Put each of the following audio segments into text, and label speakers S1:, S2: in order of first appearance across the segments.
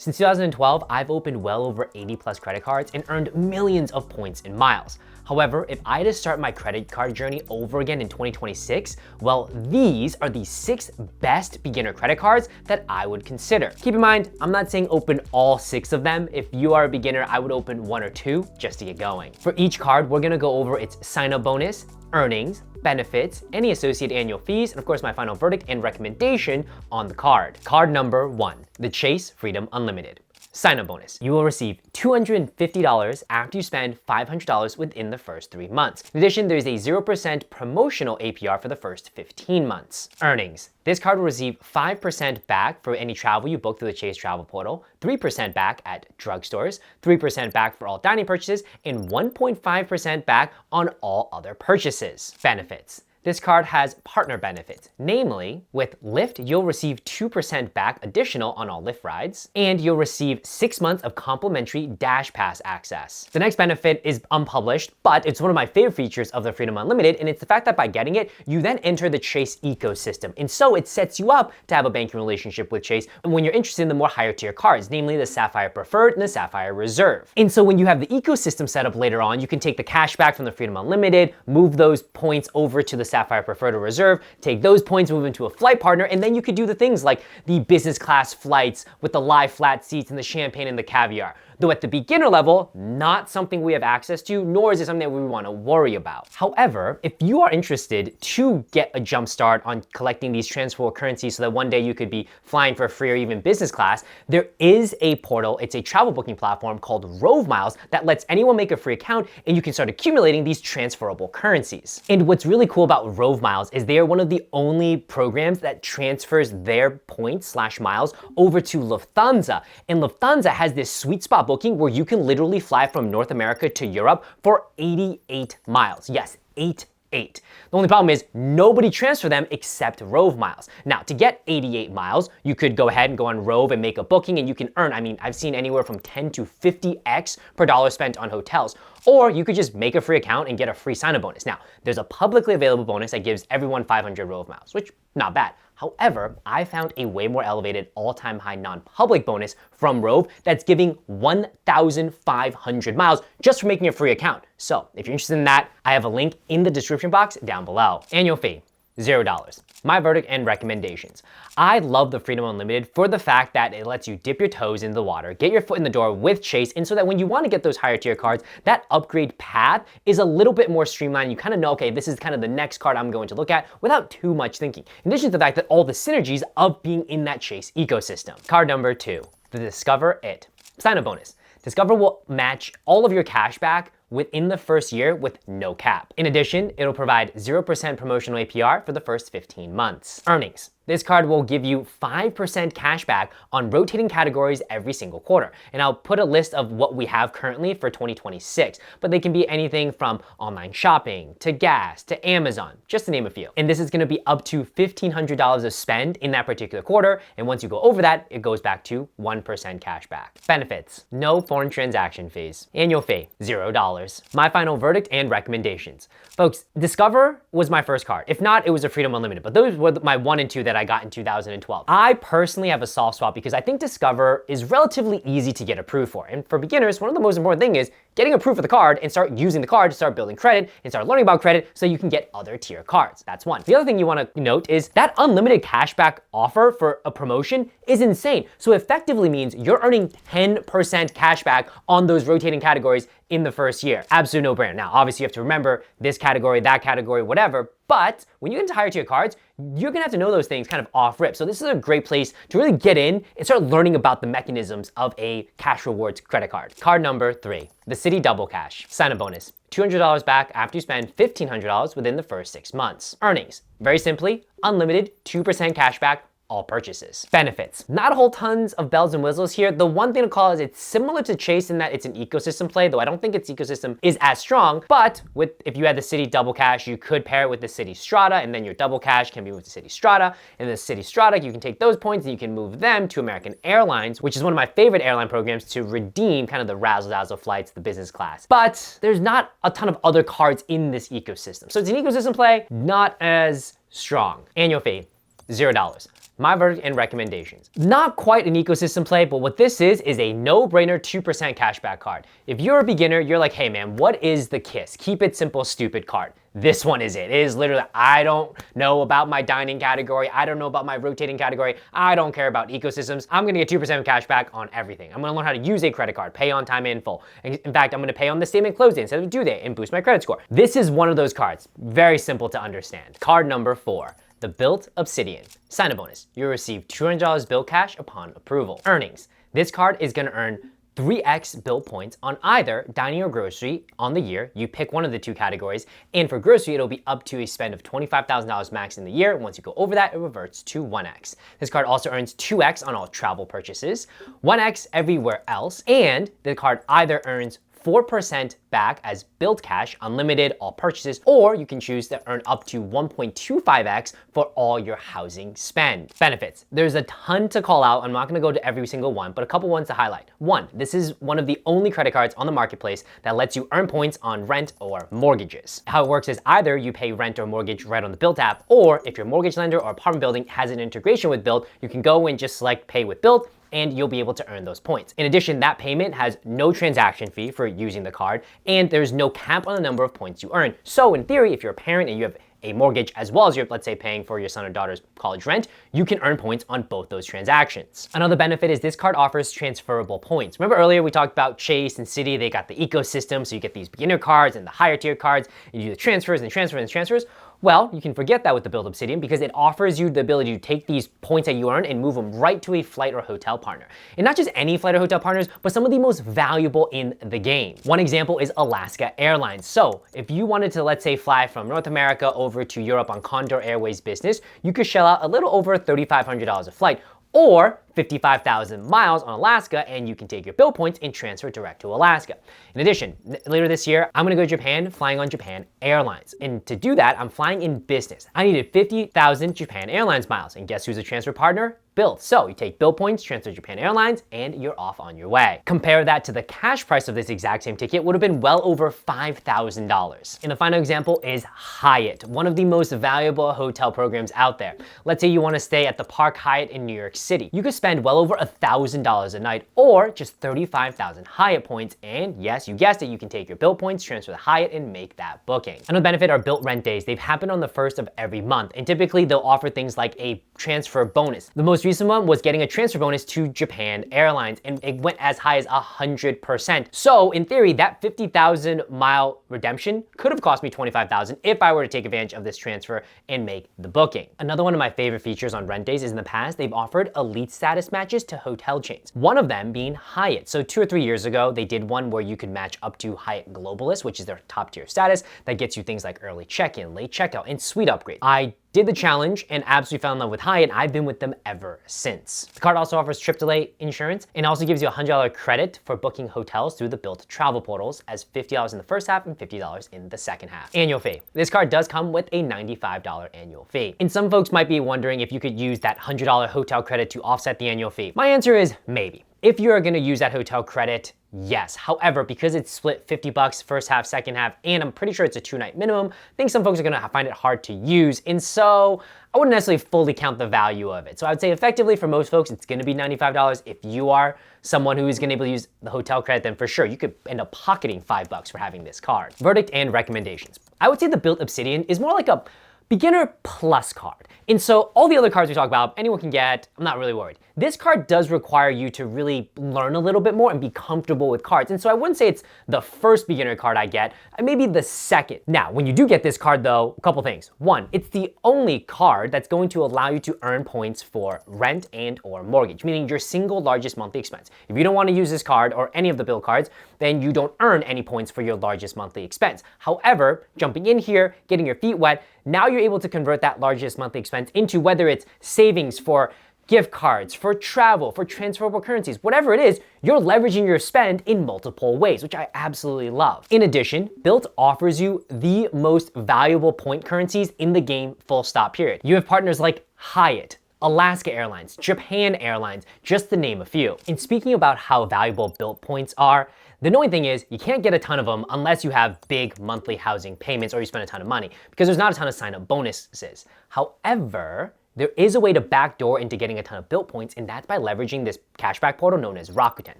S1: Since 2012, I've opened well over 80 plus credit cards and earned millions of points and miles. However, if I had to start my credit card journey over again in 2026, well, these are the 6 best beginner credit cards that I would consider. Keep in mind, I'm not saying open all 6 of them. If you are a beginner, I would open 1 or 2 just to get going. For each card, we're gonna go over its sign-up bonus, earnings, benefits, any associated annual fees, and of course my final verdict and recommendation on the card. Card number 1, the Chase Freedom Unlimited. Sign-up bonus. You will receive $250 after you spend $500 within the first 3 months. In addition, there's a 0% promotional APR for the first 15 months. Earnings. This card will receive 5% back for any travel you book through the Chase Travel Portal, 3% back at drugstores, 3% back for all dining purchases, and 1.5% back on all other purchases. Benefits. This card has partner benefits, namely, with Lyft, you'll receive 2% back additional on all Lyft rides, and you'll receive 6 months of complimentary Dash Pass access. The next benefit is unpublished, but it's one of my favorite features of the Freedom Unlimited, and it's the fact that by getting it, you then enter the Chase ecosystem, and so it sets you up to have a banking relationship with Chase when you're interested in the more higher tier cards, namely the Sapphire Preferred and the Sapphire Reserve. And so when you have the ecosystem set up later on, you can take the cash back from the Freedom Unlimited, move those points over to the Sapphire Preferred or Reserve, take those points, move into a flight partner, and then you could do the things like the business class flights with the live flat seats and the champagne and the caviar. Though at the beginner level, not something we have access to, nor is it something that we want to worry about. However, if you are interested to get a jump start on collecting these transferable currencies so that one day you could be flying for free or even business class, there is a portal, it's a travel booking platform called Rove Miles that lets anyone make a free account and you can start accumulating these transferable currencies. And what's really cool about Rove Miles is they are one of the only programs that transfers their points/miles over to Lufthansa. And Lufthansa has this sweet spot booking where you can literally fly from North America to Europe for 88 miles. Yes, 88. The only problem is nobody transfer them except Rove Miles. Now, to get 88 miles, you could go ahead and go on Rove and make a booking and you can earn, I've seen anywhere from 10 to 50x per dollar spent on hotels. Or you could just make a free account and get a free sign-up bonus. Now, there's a publicly available bonus that gives everyone 500 Rove Miles, which not bad. However, I found a way more elevated all-time high non-public bonus from Rove that's giving 1,500 miles just for making a free account. So if you're interested in that, I have a link in the description box down below. Annual fee, $0. My verdict and recommendations. I love the Freedom Unlimited for the fact that it lets you dip your toes in the water, get your foot in the door with Chase, and so that when you want to get those higher tier cards, that upgrade path is a little bit more streamlined. You kind of know, okay, this is kind of the next card I'm going to look at without too much thinking. In addition to the fact that all the synergies of being in that Chase ecosystem. Card number 2, the Discover It. Sign-up bonus. Discover will match all of your cash back within the first year with no cap. In addition, it'll provide 0% promotional APR for the first 15 months. Earnings. This card will give you 5% cash back on rotating categories every single quarter. And I'll put a list of what we have currently for 2026, but they can be anything from online shopping to gas to Amazon, just to name a few. And this is gonna be up to $1,500 of spend in that particular quarter. And once you go over that, it goes back to 1% cash back. Benefits, no foreign transaction fees. Annual fee, $0. My final verdict and recommendations. Folks, Discover was my first card. If not, it was a Freedom Unlimited, but those were my 1 and 2 that I got in 2012. I personally have a soft spot because I think Discover is relatively easy to get approved for. And for beginners, one of the most important things is getting approved for the card and start using the card to start building credit and start learning about credit so you can get other tier cards. That's one. The other thing you want to note is that unlimited cashback offer for a promotion is insane. So effectively means you're earning 10% cashback on those rotating categories in the first year. Absolute no-brainer. Now, obviously you have to remember this category, that category, whatever, but when you get into higher tier cards, you're gonna have to know those things kind of off rip. So this is a great place to really get in and start learning about the mechanisms of a cash rewards credit card. Card number 3, the Citi Double Cash. Sign-up bonus. $200 back after you spend $1,500 within the first 6 months. Earnings, very simply, unlimited 2% cash back all purchases. Benefits, not a whole tons of bells and whistles here. The one thing to call is it's similar to Chase in that it's an ecosystem play, though I don't think its ecosystem is as strong, but if you had the Citi Double Cash, you could pair it with the Citi Strata, and then your Double Cash can be with the Citi Strata, and the Citi Strata, you can take those points and you can move them to American Airlines, which is one of my favorite airline programs to redeem kind of the razzle-dazzle flights, the business class. But there's not a ton of other cards in this ecosystem. So it's an ecosystem play, not as strong. Annual fee, $0. My verdict and recommendations. Not quite an ecosystem play, but what this is a no-brainer 2% cashback card. If you're a beginner, you're like, hey man, what is the KISS? Keep it simple, stupid card. This one is it. It is literally, I don't know about my dining category. I don't know about my rotating category. I don't care about ecosystems. I'm gonna get 2% cash back on everything. I'm gonna learn how to use a credit card, pay on time in full. In fact, I'm gonna pay on the statement close date instead of due date and boost my credit score. This is one of those cards. Very simple to understand. Card number 4. The Bilt Obsidian. Sign-up bonus. You'll receive $200 Bilt cash upon approval. Earnings. This card is gonna earn 3x Bilt points on either dining or grocery on the year. You pick one of the two categories. And for grocery, it'll be up to a spend of $25,000 max in the year. Once you go over that, it reverts to 1x. This card also earns 2x on all travel purchases, 1x everywhere else, and the card either earns 4% back as Bilt cash, unlimited, all purchases, or you can choose to earn up to 1.25x for all your housing spend. Benefits. There's a ton to call out. I'm not gonna go to every single one, but a couple ones to highlight. One, this is one of the only credit cards on the marketplace that lets you earn points on rent or mortgages. How it works is either you pay rent or mortgage right on the Bilt app, or if your mortgage lender or apartment building has an integration with Bilt, you can go and just select pay with Bilt, and you'll be able to earn those points. In addition, that payment has no transaction fee for using the card, and there's no cap on the number of points you earn. So in theory, if you're a parent and you have a mortgage as well as you're, let's say, paying for your son or daughter's college rent, you can earn points on both those transactions. Another benefit is this card offers transferable points. Remember earlier we talked about Chase and Citi, they got the ecosystem, so you get these beginner cards and the higher tier cards, and you do the transfers and transfers and transfers. Well, you can forget that with the Bilt Obsidian because it offers you the ability to take these points that you earn and move them right to a flight or hotel partner. And not just any flight or hotel partners, but some of the most valuable in the game. One example is Alaska Airlines. So if you wanted to, let's say, fly from North America over to Europe on Condor Airways business, you could shell out a little over $3,500 a flight, or 55,000 miles on Alaska, and you can take your Bilt points and transfer direct to Alaska. In addition, later this year, I'm gonna go to Japan flying on Japan Airlines. And to do that, I'm flying in business. I needed 50,000 Japan Airlines miles, and guess who's a transfer partner? Bilt. So you take Bilt points, transfer to Japan Airlines, and you're off on your way. Compare that to the cash price of this exact same ticket would have been well over $5,000. And the final example is Hyatt, one of the most valuable hotel programs out there. Let's say you wanna stay at the Park Hyatt in New York City. You could spend well over $1,000 a night or just 35,000 Hyatt points. And yes, you guessed it, you can take your Bilt points, transfer to Hyatt, and make that booking. Another benefit are Bilt rent days. They've happened on the 1st of every month, and typically they'll offer things like a transfer bonus. The most recent one was getting a transfer bonus to Japan Airlines, and it went as high as 100%. So in theory, that 50,000 mile redemption could have cost me 25,000 if I were to take advantage of this transfer and make the booking. Another one of my favorite features on rent days is in the past, they've offered elite status matches to hotel chains. One of them being Hyatt. So 2 or 3 years ago, they did one where you could match up to Hyatt Globalist, which is their top tier status that gets you things like early check-in, late checkout, and suite upgrades. I did the challenge and absolutely fell in love with Hyatt, and I've been with them ever since. The card also offers trip delay insurance and also gives you a $100 credit for booking hotels through the Bilt travel portals, as $50 in the first half and $50 in the second half. Annual fee. This card does come with a $95 annual fee. And some folks might be wondering if you could use that $100 hotel credit to offset the annual fee. My answer is maybe. If you're gonna use that hotel credit, yes. However, because it's split $50 first half, second half, and I'm pretty sure it's a 2-night minimum, I think some folks are gonna find it hard to use. And so I wouldn't necessarily fully count the value of it. So I would say effectively for most folks, it's gonna be $95. If you are someone who is gonna be able to use the hotel credit, then for sure, you could end up pocketing $5 for having this card. Verdict and recommendations. I would say the Bilt Obsidian is more like a beginner plus card. And so all the other cards we talk about, anyone can get, I'm not really worried. This card does require you to really learn a little bit more and be comfortable with cards. And so I wouldn't say it's the first beginner card I get, maybe the second. Now, when you do get this card though, a couple things. One, it's the only card that's going to allow you to earn points for rent and or mortgage, meaning your single largest monthly expense. If you don't want to use this card or any of the Bilt cards, then you don't earn any points for your largest monthly expense. However, jumping in here, getting your feet wet, now you're able to convert that largest monthly expense into whether it's savings for gift cards, for travel, for transferable currencies, whatever it is, you're leveraging your spend in multiple ways, which I absolutely love. In addition, Bilt offers you the most valuable point currencies in the game, full stop, period. You have partners like Hyatt, Alaska Airlines, Japan Airlines, just to name a few. And speaking about how valuable Bilt points are, the annoying thing is you can't get a ton of them unless you have big monthly housing payments or you spend a ton of money, because there's not a ton of sign-up bonuses. However, There is a way to backdoor into getting a ton of Bilt points, and that's by leveraging this cashback portal known as Rakuten.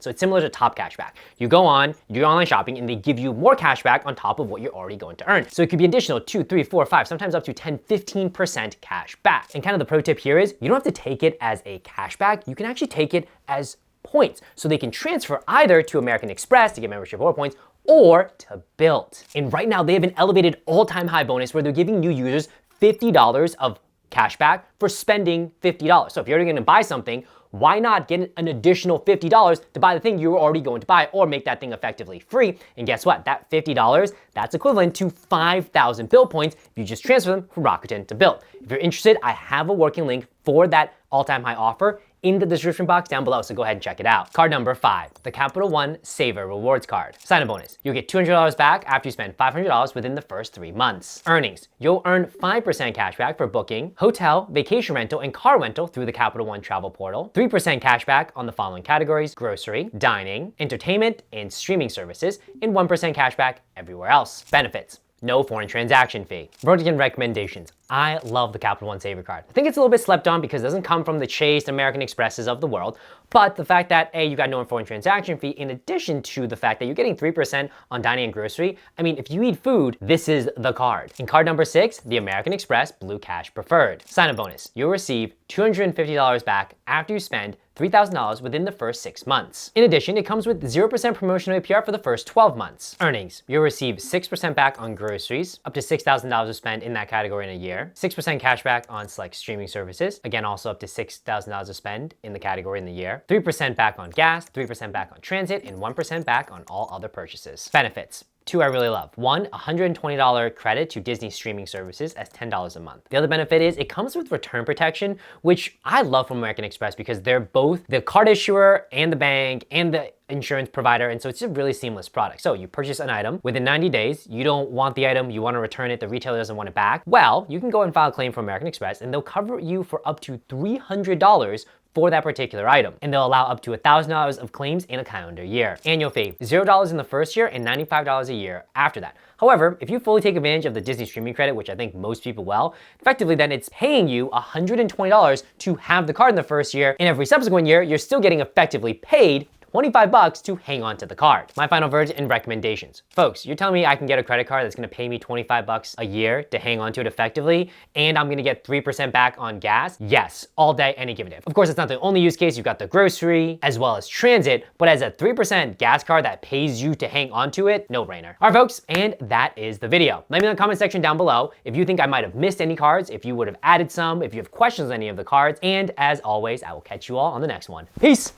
S1: So it's similar to Top Cashback. You go on, you do online shopping, and they give you more cashback on top of what you're already going to earn. So it could be additional 2, 3, 4, 5, sometimes up to 10, 15% cash back. And kind of the pro tip here is you don't have to take it as a cashback. You can actually take it as points. So they can transfer either to American Express to get membership or points, or to Bilt. And right now they have an elevated all-time high bonus where they're giving new users $50 of cash back for spending $50. So if you're already gonna buy something, why not get an additional $50 to buy the thing you were already going to buy, or make that thing effectively free? And guess what? That $50, that's equivalent to 5,000 Bilt points if you just transfer them from Rakuten to Bilt. If you're interested, I have a working link for that all-time high offer in the description box down below, so go ahead and check it out. Card number 5, the Capital One Savor Rewards Card. Sign-up bonus. You'll get $200 back after you spend $500 within the first 3 months. Earnings. You'll earn 5% cash back for booking hotel, vacation rental, and car rental through the Capital One travel portal. 3% cash back on the following categories: grocery, dining, entertainment, and streaming services, and 1% cash back everywhere else. Benefits. No foreign transaction fee. Verdict and recommendations. I love the Capital One Savor card. I think it's a little bit slept on because it doesn't come from the Chase, American Expresses of the world, but the fact that, A, you got no foreign transaction fee, in addition to the fact that you're getting 3% on dining and grocery. I mean, if you eat food, this is the card. In card number 6, the American Express Blue Cash Preferred. Sign-up bonus. You'll receive $250 back after you spend $3,000 within the first 6 months. In addition, it comes with 0% promotional APR for the first 12 months. Earnings. You'll receive 6% back on groceries, up to $6,000 to spend in that category in a year. 6% cash back on select streaming services, again also up to $6,000 to spend in the category in the year. 3% back on gas, 3% back on transit, and 1% back on all other purchases. Benefits. 2 I really love. 1, $120 credit to Disney streaming services as $10 a month. The other benefit is it comes with return protection, which I love from American Express because they're both the card issuer and the bank and the insurance provider, and so it's a really seamless product. So you purchase an item within 90 days, you don't want the item, you want to return it, the retailer doesn't want it back. Well, you can go and file a claim for American Express and they'll cover you for up to $300 for that particular item. And they'll allow up to $1,000 of claims in a calendar year. Annual fee, $0 in the first year and $95 a year after that. However, if you fully take advantage of the Disney streaming credit, which I think most people will, effectively then it's paying you $120 to have the card in the first year, and every subsequent year, you're still getting effectively paid $25 to hang on to the card. My final verdict and recommendations. Folks, you're telling me I can get a credit card that's gonna pay me $25 a year to hang on to it effectively, and I'm gonna get 3% back on gas? Yes, all day, any given day. Of course, it's not the only use case. You've got the grocery as well as transit, but as a 3% gas card that pays you to hang on to it, no brainer. All right, folks, and that is the video. Let me know in the comment section down below if you think I might have missed any cards, if you would have added some, if you have questions on any of the cards, and as always, I will catch you all on the next one. Peace.